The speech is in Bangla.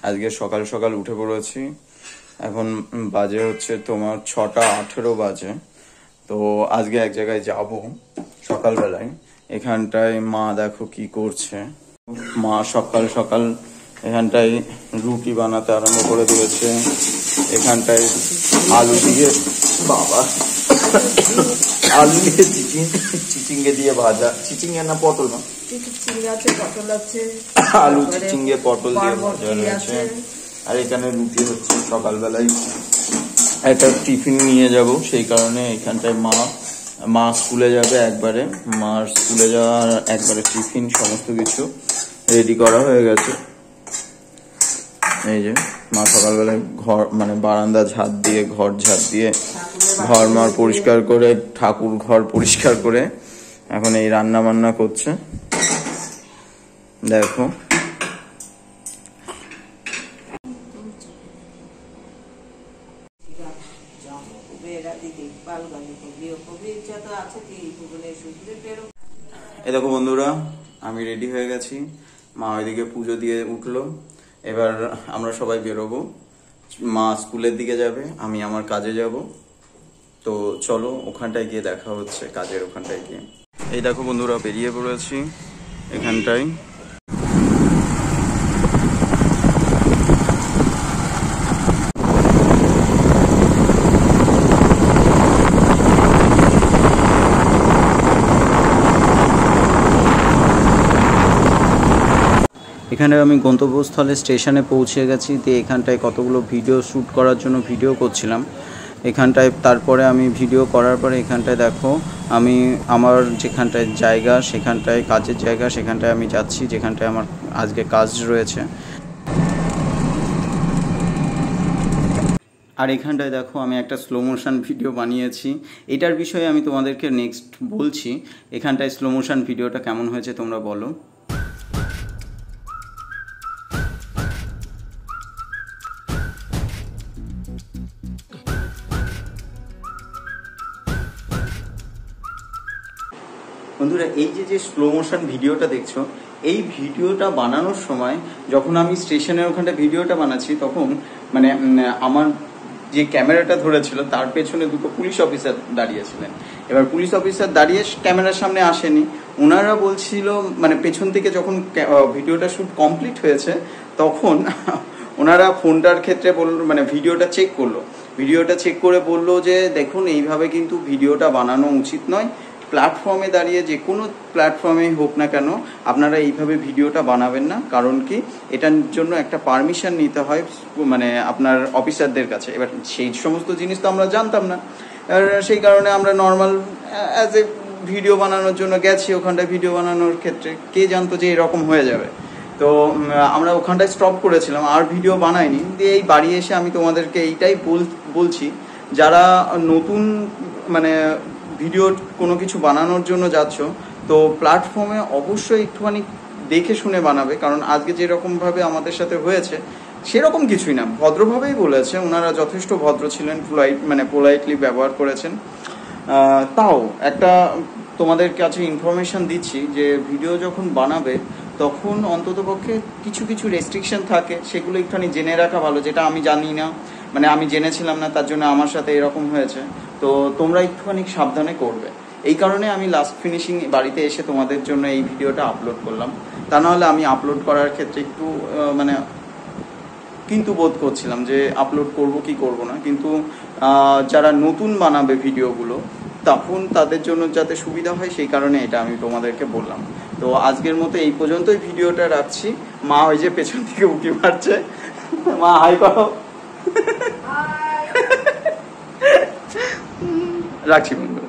আজকে সকাল সকাল উঠে পড়েছি। এখন বাজে হচ্ছে তোমার 6:18 বাজে। তো আজকে এক জায়গায় যাব সকালবেলায়। এখানটায় মা দেখো কি করছে। মা সকাল সকাল এখানটায় রুটি বানাতে আরম্ভ করে দিয়েছে। এখানটায় আলু দিয়ে আলু দিয়ে চিচিঙ্গে দিয়ে ভাজা, চিচিঙ্গে না পটল না, আলু চিচিঙ্গে পটল দিয়ে ভাজা রয়েছে। আর এখানে রুটি হচ্ছে। সকালবেলায় একটা টিফিন নিয়ে যাব, সেই কারণে এখানটায় মা স্কুলে যাবে একবারে। মার স্কুলে যাওয়ার একবারে টিফিন সমস্ত কিছু রেডি করা হয়ে গেছে। এই যে মা সকালবেলায় ঘর মানে বারান্দা ঝাড় দিয়ে, ঘর ঝাড় দিয়ে, ঘর মার পরিষ্কার করে, ঠাকুর ঘর পরিষ্কার করে এখন এই রান্না বান্না করছে। দেখো এই দেখো বন্ধুরা, আমি রেডি হয়ে গেছি। মা ওইদিকে পুজো দিয়ে উঠলো। এবার আমরা সবাই বেরোবো। মা স্কুলের দিকে যাবে, আমি আমার কাজে যাব। তো চলো ওখানটায় গিয়ে দেখা হচ্ছে, কাজের ওখানটায় গিয়ে। এই দেখো বন্ধুরা, বেরিয়ে পড়েছি এখানটায়। এখানে আমি গন্তব্যস্থলে স্টেশনে পৌঁছে গেছি। দিয়ে এখানটায় কতগুলো ভিডিও শ্যুট করার জন্য ভিডিও করছিলাম এখানটায়। তারপরে আমি ভিডিও করার পরে এখানটায় দেখো আমি আমার যেখানটায় জায়গা, সেখানটায় কাজের জায়গা, সেখানটায় আমি যাচ্ছি, যেখানটায় আমার আজকে কাজ রয়েছে। আর এখানটায় দেখো আমি একটা স্লো মোশন ভিডিও বানিয়েছি। এটার বিষয়ে আমি তোমাদেরকে নেক্সট বলছি। এখানটায় স্লো মোশন ভিডিওটা কেমন হয়েছে তোমরা বলো। বন্ধুরা, এই যে স্লো মোশন ভিডিওটা দেখছো, এই ভিডিওটা বানানোর সময় যখন আমি স্টেশনের ওখানটা ভিডিওটা বানাচ্ছি, তখন মানে আমার যে ক্যামেরাটা ধরেছিল তার পেছনে দুটো পুলিশ অফিসার দাঁড়িয়েছিলেন। এবার পুলিশ অফিসার দাঁড়িয়ে ক্যামেরার সামনে আসেনি। ওনারা বলছিল মানে পেছন থেকে যখন ভিডিওটা শ্যুট কমপ্লিট হয়েছে, তখন ওনারা ফোনটার ক্ষেত্রে বললো, মানে ভিডিওটা চেক করলো। ভিডিওটা চেক করে বললো যে দেখুন, এইভাবে কিন্তু ভিডিওটা বানানো উচিত নয়। প্ল্যাটফর্মে দাঁড়িয়ে, যে কোনো প্ল্যাটফর্মে হোক না কেন, আপনারা এইভাবে ভিডিওটা বানাবেন না। কারণ কি, এটার জন্য একটা পারমিশন নিতে হয় মানে আপনার অফিসারদের কাছে। এবার সেই সমস্ত জিনিস তো আমরা জানতাম না। আর সেই কারণে আমরা নর্মাল অ্যাজ এ ভিডিও বানানোর জন্য গেছি। ওখানটায় ভিডিও বানানোর ক্ষেত্রে কে জানতো যে এরকম হয়ে যাবে। তো আমরা ওখানটায় স্টপ করেছিলাম, আর ভিডিও বানাইনি। দিয়ে এই বাড়ি এসে আমি তোমাদেরকে এইটাই বলছি, যারা নতুন মানে ভিডিও কোনো কিছু বানানোর জন্য যাচ্ছ, তো প্ল্যাটফর্মে অবশ্যই একটুখানি দেখে শুনে বানাবে। কারণ আজকে যেরকমভাবে আমাদের সাথে হয়েছে সেরকম কিছুই না, ভদ্রভাবেই বলেছে। ওনারা যথেষ্ট ভদ্র ছিলেন, পোলাইটলি ব্যবহার করেছেন। তাও একটা তোমাদের কাছে ইনফরমেশন দিচ্ছি যে ভিডিও যখন বানাবে তখন অন্ততপক্ষে কিছু কিছু রেস্ট্রিকশন থাকে, সেগুলো একটুখানি জেনে রাখা ভালো। যেটা আমি জানি না, মানে আমি জেনেছিলাম না, তার জন্য আমার সাথে এরকম হয়েছে। তো তোমরা একটুখানি সাবধানে করবে। এই কারণে আমি লাস্ট ফিনিশিং বাড়িতে এসে তোমাদের জন্য এই ভিডিওটা আপলোড করলাম। তা নাহলে আমি আপলোড করার ক্ষেত্রে একটু মানে কিন্তু বোধ করছিলাম যে আপলোড করব কি করব না। কিন্তু যারা নতুন বানাবে ভিডিওগুলো, তখন তাদের জন্য যাতে সুবিধা হয়, সেই কারণে এটা আমি তোমাদেরকে বললাম। তো আজকের মতো এই পর্যন্তই ভিডিওটা রাখছি। মা ওই যে পেছন থেকে উঁকি মারছে। মা হাই করো। রাখছি বন্ধু।